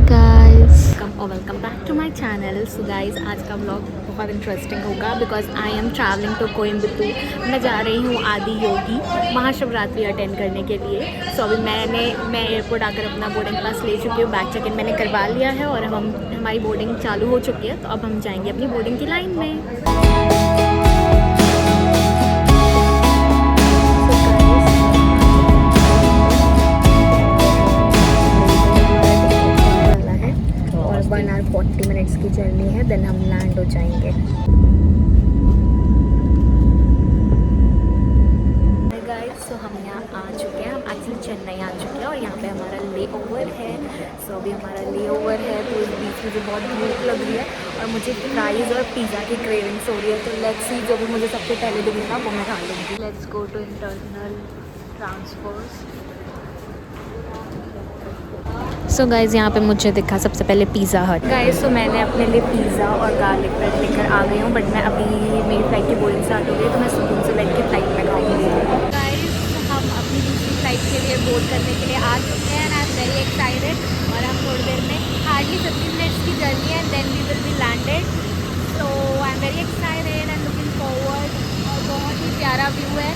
Guys welcome back to my channel. So guys आज का vlog बहुत इंटरेस्टिंग होगा because I am travelling to Coimbatore. मैं जा रही हूँ आदि योगी महाशिवरात्रि अटेंड करने के लिए। सो अभी मैं एयरपोर्ट आकर अपना बोर्डिंग पास ले चुकी हूँ। बैग चेक इन मैंने करवा लिया है और हमारी बोर्डिंग चालू हो चुकी है। तो अब हम जाएंगे अपनी बोर्डिंग की लाइन में। और 1 आवर 40 मिनट्स की जर्नी है, देन हम लैंड हो जाएंगे। गाइस सो हम यहाँ आ चुके हैं, हम एक्चुअली चेन्नई आ चुके हैं और यहाँ पे हमारा ले ओवर है। सो अभी हमारा ले ओवर है तो इस बीच मुझे बहुत भूख लग रही है और मुझे फ्राइज़ और पिज़्ज़ा की क्रेविंग्स हो रही है। तो लेट्स सी जो भी मुझे सबसे पहले दिखेगा वो मैं खा लूँगी। Let's go to internal transfers. So guys यहाँ पे मुझे दिखा सबसे पहले पिज़्ज़ा हट। गाइज़ तो मैंने अपने लिए पिज़्ज़ा और गार्लिक ब्रेड लेकर आ गई हूँ, बट मैं अभी मेरी फ़्लाइट की बोर्डिंग स्टार्ट हो गई तो मैं सुकून से बैठ के फ़्लाइट में खाऊँगी। गाइज़ हम अपनी दूसरी फ़्लाइट के लिए बोर्ड करने के लिए आ चुके हैं and I am very excited. और हम थोड़ी देर में हार्डली 15 मिनट्स की जर्नी है, then we will be landed. So I am very excited and looking forward. और बहुत ही प्यारा व्यू है।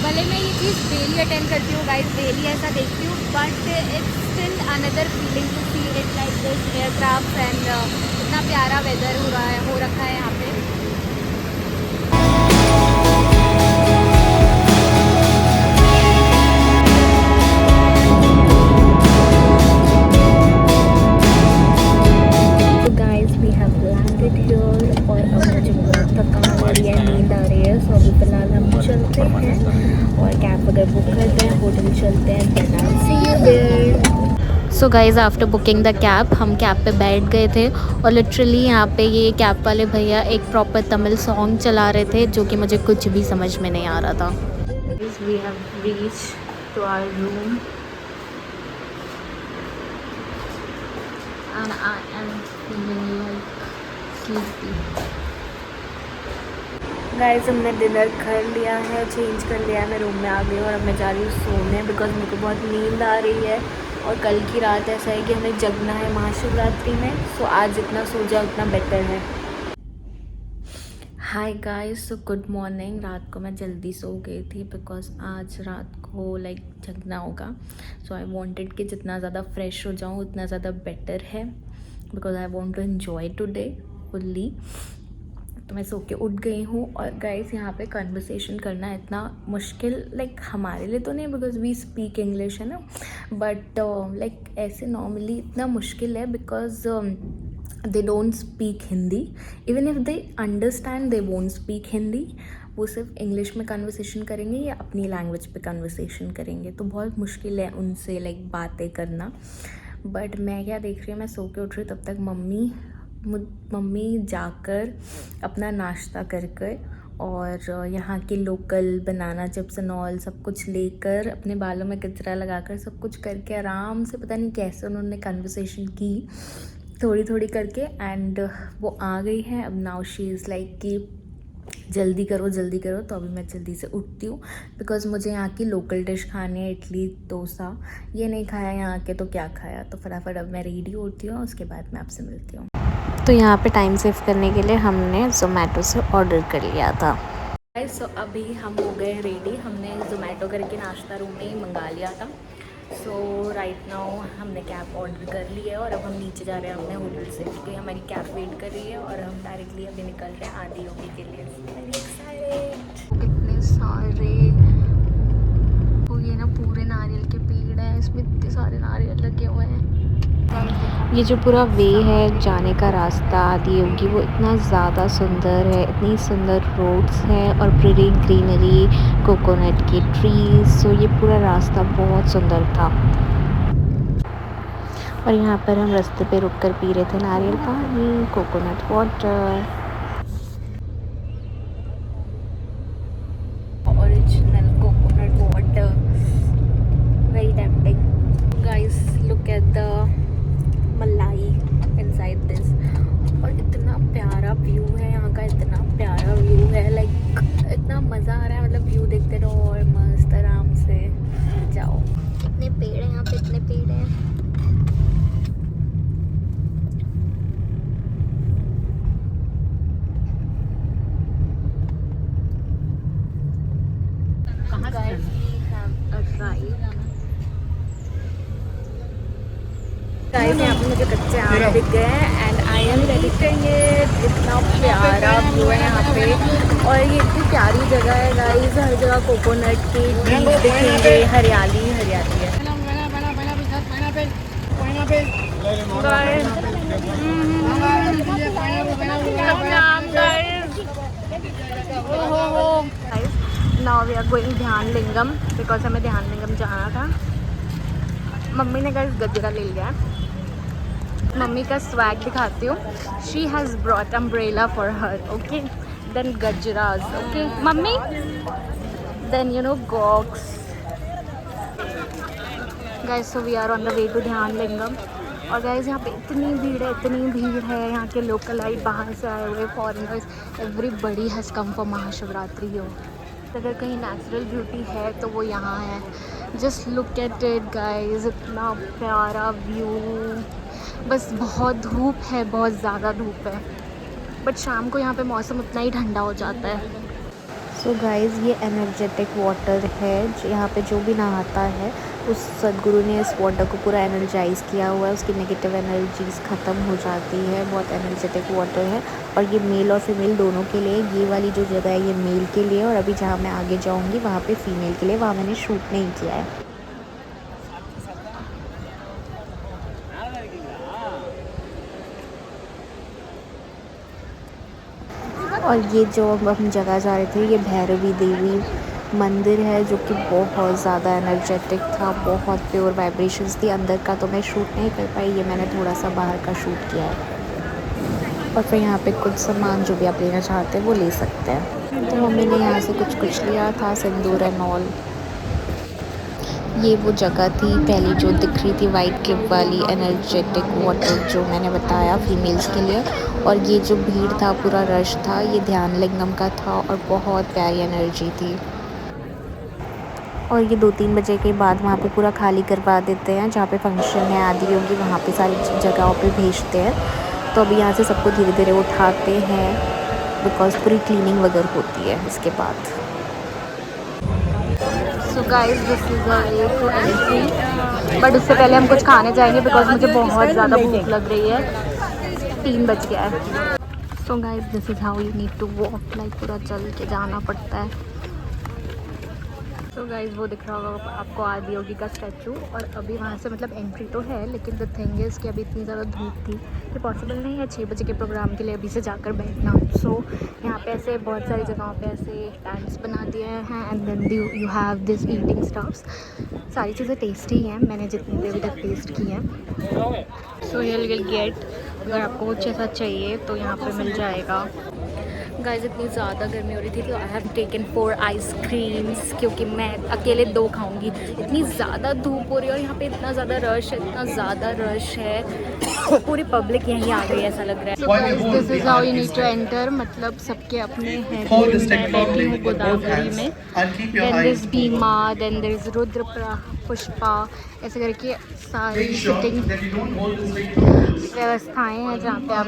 भले मैं ये चीज़ डेली अटेंड करती हूँ गाइस, डेली ऐसा देखती हूँ, but it's still another feeling to see it like this aircraft and इतना प्यारा वेदर हो रखा है यहाँ पे। तो guys we have landed here और अब मुझे बहुत थकान हो रही है, नींद आ रही है। सो अभी फिलहाल हम चलते हैं और कैब अगर बुक करते हैं, होटल चलते हैं, then I will see you there. So guys after booking the cab हम कैब पे बैठ गए थे और लिटरली यहाँ पे ये कैब वाले भैया एक प्रॉपर तमिल सॉन्ग चला रहे थे जो कि मुझे कुछ भी समझ में नहीं आ रहा था। We have reached to our room and I am feeling like sleepy. Guys हमने डिनर कर लिया है, चेंज कर लिया है, मैं रूम में आ गई हूँ और अब मैं जा रही हूँ सोने बिकॉज मेरे को बहुत नींद आ रही है। और कल की रात ऐसा है कि हमें जगना है महाशिवरात्रि में। सो आज जितना सो जाए उतना बेटर है। Hi guys so good morning. रात को मैं जल्दी सो गई थी बिकॉज आज रात को जगना होगा। सो आई वांटेड कि जितना ज़्यादा फ्रेश हो जाऊँ उतना ज़्यादा बेटर है because I want to enjoy today fully. तो मैं सो के उठ गई हूँ। और गाइस यहाँ पे कन्वर्सेशन करना इतना मुश्किल हमारे लिए तो नहीं बिकॉज वी स्पीक इंग्लिश है ना, बट ऐसे नॉर्मली इतना मुश्किल है because they don't speak Hindi. Even if they understand they won't speak Hindi. वो सिर्फ इंग्लिश में कन्वर्सेशन करेंगे या अपनी लैंग्वेज पे कन्वर्सेशन करेंगे। तो बहुत मुश्किल है उनसे बातें करना। बट मैं क्या देख रही हूँ, मैं सो के उठ रही हूँ तब तक मम्मी जाकर अपना नाश्ता कर कर और यहाँ के local banana chips and all सब कुछ लेकर अपने बालों में गजरा लगाकर सब कुछ करके आराम से पता नहीं कैसे उन्होंने कन्वर्सेशन की थोड़ी थोड़ी करके एंड वो आ गई है। अब नाउ शी इज़ लाइक कि जल्दी करो जल्दी करो। तो अभी मैं जल्दी से उठती हूँ बिकॉज मुझे यहाँ की लोकल डिश खानी है, इडली डोसा। ये नहीं खाया यहाँ के तो क्या खाया। तो फटाफट अब मैं रेडी होती हूँ, उसके बाद मैं आपसे मिलती हूँ। तो यहाँ पे टाइम सेव करने के लिए हमने ज़ोमैटो से ऑर्डर कर लिया था। सो अभी हम हो गए रेडी, हमने ज़ोमैटो करके नाश्ता रूम में ही मंगा लिया था। सो राइट नाउ हमने कैब ऑर्डर कर ली है और अब हम नीचे जा रहे हैं अपने होटल से क्योंकि हमारी कैब वेट कर रही है और हम डायरेक्टली अभी निकल रहे हैं आदि योगी के लिए। Very excited. कितने सारे ये ना पूरे नारियल के पेड़ हैं, इसमें इतने सारे नारियल लगे हुए हैं। ये जो पूरा वे है जाने का रास्ता आदि योगी वो इतना ज़्यादा सुंदर है, इतनी सुंदर रोड्स हैं और प्रीटी ग्रीनरी, कोकोनट की ट्रीज। सो ये पूरा रास्ता बहुत सुंदर था। और यहाँ पर हम रास्ते पे रुककर पी रहे थे नारियल पानी, coconut water. Original coconut water, very tempting. Guys look at the मलाई इनसाइड दिस। और इतना प्यारा व्यू है यहाँ का, इतना प्यारा व्यू है इतना मज़ा आ रहा है। व्यू देखते रहो और मस्त आराम से जाओ। इतने पेड़ हैं यहाँ पे, इतने पेड़ हैं। गाइस यहाँ पे मुझे कच्चे आम दिख गए हैं and I am editing it. इतना प्यारा व्यू है यहाँ पे और ये इतनी प्यारी जगह है गाइस। हर जगह कोकोनट के ट्रीज दिखेंगे, हरियाली हरियाली है। नाउ वी आर गोइंग ध्यान लिंगम बिकॉज हमें ध्यान लिंगम जाना था। मम्मी ने गाइस गजरा ले लिया है। मम्मी का स्वैग दिखाती हूँ। She has brought umbrella for her, okay, then Gajraj, okay mummy, then you know गॉक्स। Guys so we are on the way to Dhyanalinga. और गाइस यहाँ पे इतनी भीड़ है। यहाँ के लोकलाइट, बाहर से आए हुए foreigners, everybody has come for Mahashivratri हो। अगर कहीं नेचुरल ब्यूटी है तो वो यहाँ है। Just look at it guys, इतना प्यारा व्यू। बस बहुत धूप है, बहुत ज़्यादा धूप है, बट शाम को यहाँ पे मौसम उतना ही ठंडा हो जाता है। सो गाइस ये एनर्जेटिक वाटर है। यहाँ पे जो भी नहाता है उस सदगुरु ने इस वाटर को पूरा एनर्जाइज़ किया हुआ है। उसकी नेगेटिव एनर्जीज़ ख़त्म हो जाती है। बहुत एनर्जेटिक वाटर है और ये मेल और फीमेल दोनों के लिए। ये वाली जो जगह है ये मेल के लिए और अभी जहाँ मैं आगे जाऊँगी वहाँ पे फीमेल के लिए। वहाँ मैंने शूट नहीं किया है। और ये जो हम जगह जा रहे थे ये भैरवी देवी मंदिर है जो कि बहुत ज़्यादा एनर्जेटिक था, बहुत प्योर वाइब्रेशंस थी। अंदर का तो मैं शूट नहीं कर पाई, ये मैंने थोड़ा सा बाहर का शूट किया है। और फिर यहाँ पे कुछ सामान जो भी आप लेना चाहते हैं वो ले सकते हैं। तो मम्मी ने यहाँ से कुछ लिया था, सिंदूर एंड ऑल। ये वो जगह थी पहली जो दिख रही थी, वाइट क्लिप वाली एनर्जेटिक वाटर जो मैंने बताया फीमेल्स के लिए। और ये जो भीड़ था, पूरा रश था, ये ध्यान लिंगम का था और बहुत प्यारी एनर्जी थी। और ये 2-3 बजे के बाद वहाँ पे पूरा खाली करवा देते हैं। जहाँ पे फंक्शन है आदि होगी वहाँ पे सारी जगहों पे भेजते हैं। तो अभी यहाँ से सबको धीरे धीरे उठाते हैं बिकॉज पूरी क्लीनिंग वगैरह होती है इसके बाद। So guys this is a way to entry, but उससे पहले हम कुछ खाने जाएंगे बिकॉज मुझे बहुत ज़्यादा भूख लग रही है। 3 बज गया है। So guys this is how you need to walk, like पूरा चल के जाना पड़ता है। तो गाइस वो दिख रहा होगा आपको आदि योगी का स्टैचू। और अभी वहाँ से मतलब एंट्री तो है लेकिन द थिंग इज़ कि अभी इतनी ज़्यादा धूप थी कि पॉसिबल नहीं है 6 बजे के प्रोग्राम के लिए अभी से जाकर बैठना। सो यहाँ पे ऐसे बहुत सारी जगहों पे ऐसे टेंट्स बना दिए हैं and then you have this eating stops. सारी चीज़ें टेस्टी हैं, मैंने जितनी भी अभी तक टेस्ट की हैं। सो यू विल गेट, अगर आपको कुछ ऐसा चाहिए तो यहाँ पे मिल जाएगा। गाइस इतनी ज़्यादा गर्मी हो रही थी तो आई हैव टेकन 4 आइसक्रीम्स क्योंकि मैं अकेले 2 खाऊंगी। इतनी ज़्यादा धूप हो रही है और यहाँ पे इतना ज़्यादा रश है, इतना ज़्यादा रश है, पूरी पब्लिक यहीं आ गई ऐसा लग रहा है। This is how you need to enter, मतलब सबके अपने हैं। मैं बैठी हूँ गोदावरी में, then this Bhima, then this Rudra Pushpa, ऐसे करके सारी सिटिंग व्यवस्थाएं हैं जहाँ पे आप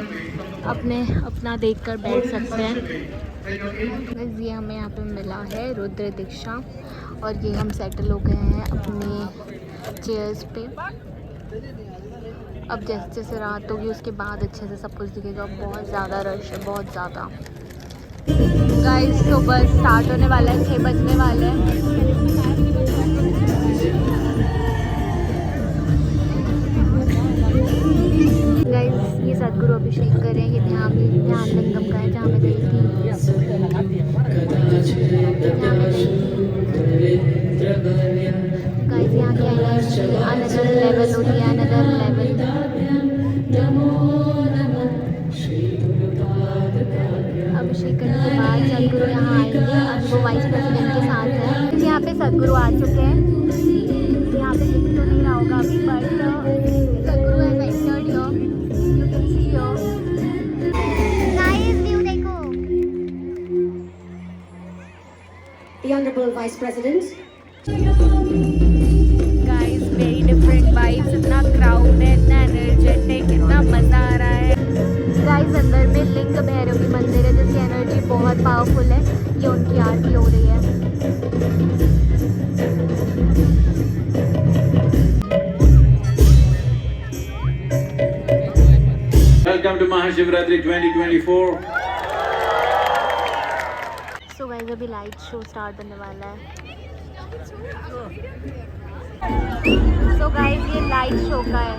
अपना देखकर बैठ सकते हैं। ये हमें यहाँ पे मिला है रुद्र दीक्षा और ये हम सेटल हो गए हैं अपने चेयर्स पे। अब जैसे जैसे रात होगी उसके बाद अच्छे से सब कुछ दिखेगा। बहुत ज़्यादा रश है, बहुत ज़्यादा। गाइस सुबह स्टार्ट होने वाला है, 6 बजने वाले हैं। गाइस ये सदगुरु अभिषेक कर रहे हैं। ये ध्यान लिंगम का है जहाँ मैं गई थी। गाइस यहाँ की एनर्जी अनदर लेवल होती है, अनदर लेवल। अभिषेक करने के बाद सदगुरु यहाँ आएंगे। अभी वो वाइस प्रेसिडेंट के साथ है। यहाँ पे सदगुरु आ चुके हैं। यहाँ पे दिख तो नहीं रहा होगा अभी, बट सदगुरु है entered here, you can see here. Nice view देखो। The Honorable Vice President. Guys very different vibes, इतना क्राउड है, इतना एनर्जेटिक, इतना मज़ा आ रहा है। गाइस अंदर में लिंग भैरवी मंदिर है जिसकी एनर्जी बहुत पावरफुल है। ये उनकी आरती हो रही है। Welcome to Mahashivratri 2024. So guys अभी लाइट शो स्टार्ट होने वाला है। सो गाइस ये लाइट शो का है।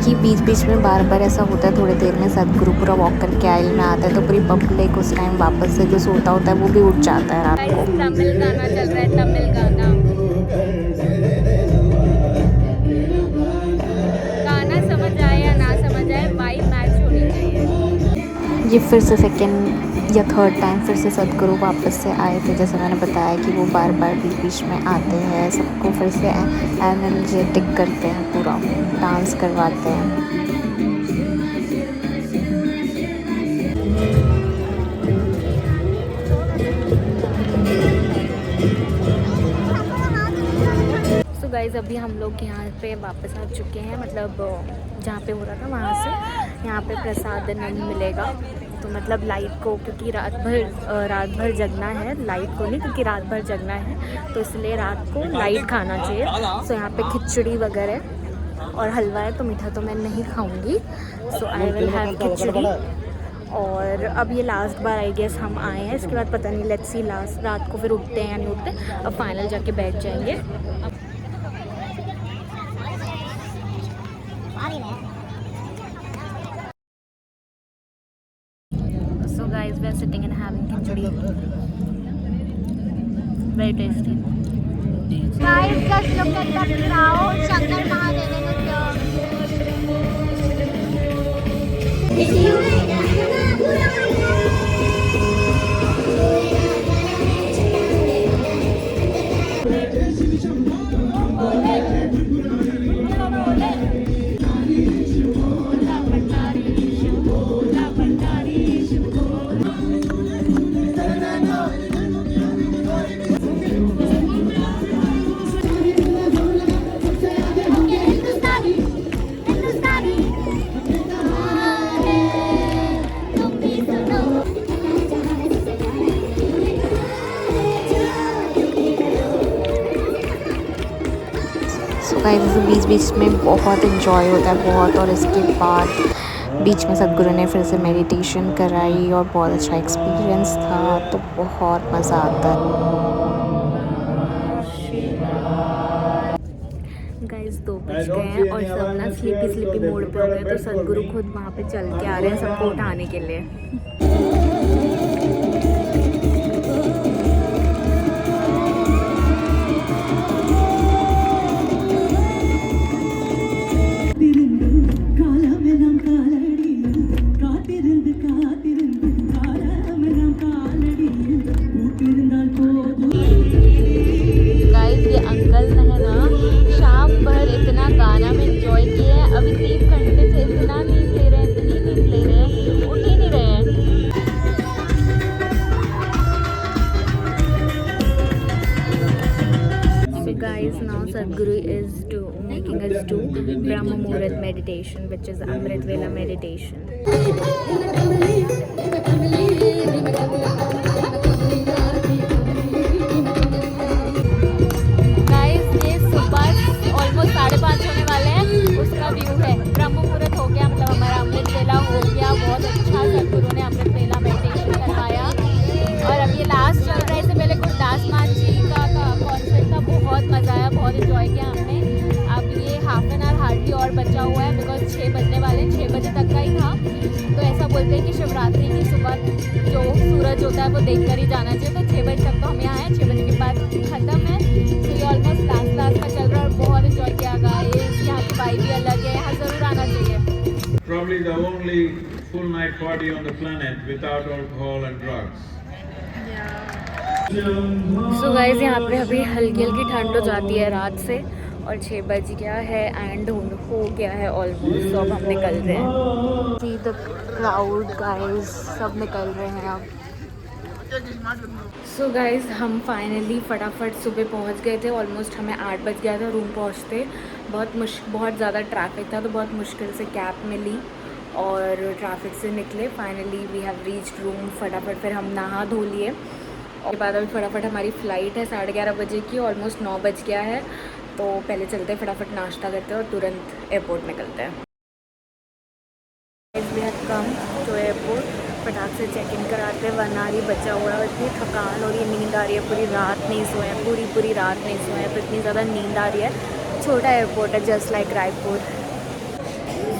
कि बीच बीच में बार बार ऐसा होता है, थोड़ी देर में सदगुरु पूरा वॉक करके आइल में आता है तो पूरी पब्लिक उस टाइम वापस से जो सोता होता है वो भी उठ जाता है रात को। तमिल गाना चल रहा है, तमिल गाना समझ आए या ना समझ आए वाइब मैच होनी चाहिए। ये फिर से सेकेंड या थर्ड टाइम फिर से सदगुरु वापस से आए थे। जैसे मैंने बताया कि वो बार बार बीच बीच में आते हैं, सबको फिर से एनर्जेटिक करते हैं, पूरा डांस करवाते हैं। सो गाइस अभी हम लोग यहाँ पे वापस आ चुके हैं, मतलब जहाँ पे हो रहा था वहाँ से। यहाँ पे प्रसाद नहीं मिलेगा तो मतलब लाइट को, क्योंकि रात भर जगना है, लाइट को नहीं क्योंकि रात भर जगना है तो इसलिए रात को लाइट खाना चाहिए। सो यहाँ पे खिचड़ी वगैरह और हलवा है, तो मीठा तो मैं नहीं खाऊंगी। सो आई विल हैव खिचड़ी। और अब ये लास्ट बार आई गेस हम आए हैं, इसके बाद पता नहीं, लेट्स सी लास्ट रात को फिर उठते हैं या नहीं उठते। अब फाइनल जाके बैठ जाएंगे। So guys, we are sitting and having khichdi. Very tasty. Guys, just look at the crowd. Shankar Mahadev is here. बीच बीच में बहुत इन्जॉय होता है, बहुत। और इसके बाद बीच में सदगुरु ने फिर से मेडिटेशन कराई और बहुत अच्छा एक्सपीरियंस था, तो बहुत मज़ा आता है। गाइस 2 बज गए हैं और सब ना स्लीपी मोड पे हो गए, तो सदगुरु खुद वहाँ पे चल के आ रहे हैं सबको उठाने के लिए। Sadhguru is making us do Brahma Muhurat meditation, which is Amrit Vela meditation. Guys, ये सुबह almost 5:30 होने वाले हैं, उसका व्यू है। ब्रह्म मुहूर्त हो गया, मतलब हमारा अमृत वेला हो गया। बहुत अच्छा सदगुरु ने अमृत वेला मेडिटेशन करवाया। और अब ये लास्ट चल रहा है, इससे पहले गुरदास मान जी का कॉन्सर्ट था, बहुत मज़ा आया, बहुत इन्जॉय किया हमने। अब ये हाफ एन आवर हार्डली और बचा हुआ है, बिकॉज 6 बजने वाले, 6 बजे तक का ही था। तो ऐसा बोलते हैं कि शिवरात्रि की सुबह जो सूरज होता है वो देख कर ही जाना चाहिए। तो 6 बजे तक तो हम यहाँ हैं, 6 बजे के बाद ख़त्म है। तो ये ऑलमोस्ट लास्ट में चल रहा है और बहुत इन्जॉय किया गया। यहाँ की वाइब भी अलग है, यहाँ ज़रूर आना चाहिए। Probably the only full night party on the planet without alcohol and drugs. So guys यहाँ पे अभी हल्की हल्की ठंड हो जाती है रात से, और 6 बज गया है एंड हो गया है ऑलमोस्ट। तो अब हम निकल रहे हैं। सी द क्राउड गाइस, सब निकल रहे हैं अब। सो गाइज़ हम फाइनली फटाफट सुबह पहुंच गए थे। ऑलमोस्ट हमें 8 बज गया था रूम पहुंचते। बहुत ज़्यादा ट्रैफिक था तो बहुत मुश्किल से कैब मिली और ट्रैफिक से निकले। Finally we have reached room. फटाफट फिर हम नहा धो लिए और उसके बाद अभी फटाफट हमारी फ़्लाइट है 11:30 बजे की। ऑलमोस्ट 9 बज गया है तो पहले चलते हैं, फटाफट नाश्ता करते हैं और तुरंत एयरपोर्ट निकलते हैं। We have come to airport. फटाक से चेक इन कराते, 1 आवर ही बचा हुआ है और इतनी थकान और ये नींद आ रही है। पूरी रात नहीं सोए हैं, पूरी रात नहीं सोए हैं, तो इतनी ज़्यादा नींद आ रही है। छोटा एयरपोर्ट है just like Raipur.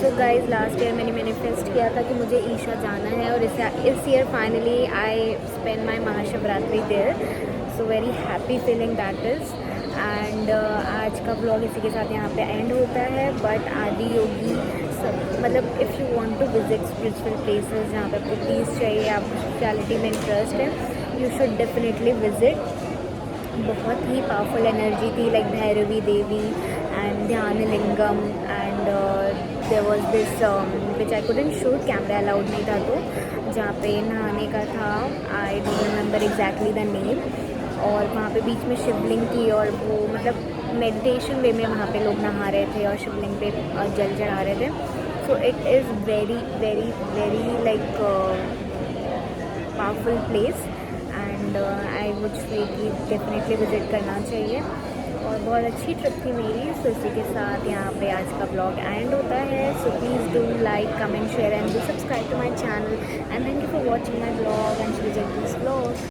So guys last year मैंने मैनिफेस्ट किया था कि मुझे ईशा जाना है और इस year finally I spend my Mahashivratri there. So very happy feeling that is. And आज का ब्लॉग इसी के साथ यहाँ पे एंड होता है। बट आदि योगी मतलब if you want to visit spiritual places जहाँ पे आपको पीस चाहिए, आपको स्पिरिचुअलिटी में इंटरेस्ट है, यू शुड डेफिनेटली विजिट। बहुत ही पावरफुल एनर्जी थी like Bhairavi Devi and Dhyan Lingam and there was this which I couldn't shoot, camera allowed नहीं था तो जहाँ पे नहाने का था। I don't remember exactly the name. और वहाँ पे बीच में शिवलिंग थी और वो मतलब मेडिटेशन वे में वहाँ पे लोग नहा रहे थे और शिवलिंग पे जल चढ़ा रहे थे। So it is very very very like powerful place and I would say कि डेफिनेटली विजिट करना चाहिए। और बहुत अच्छी ट्रिप थी मेरी। सो इसी के साथ यहाँ पे आज का ब्लॉग एंड होता है। So please do like, comment, share and do subscribe to my channel and thank you for watching my blog and blog.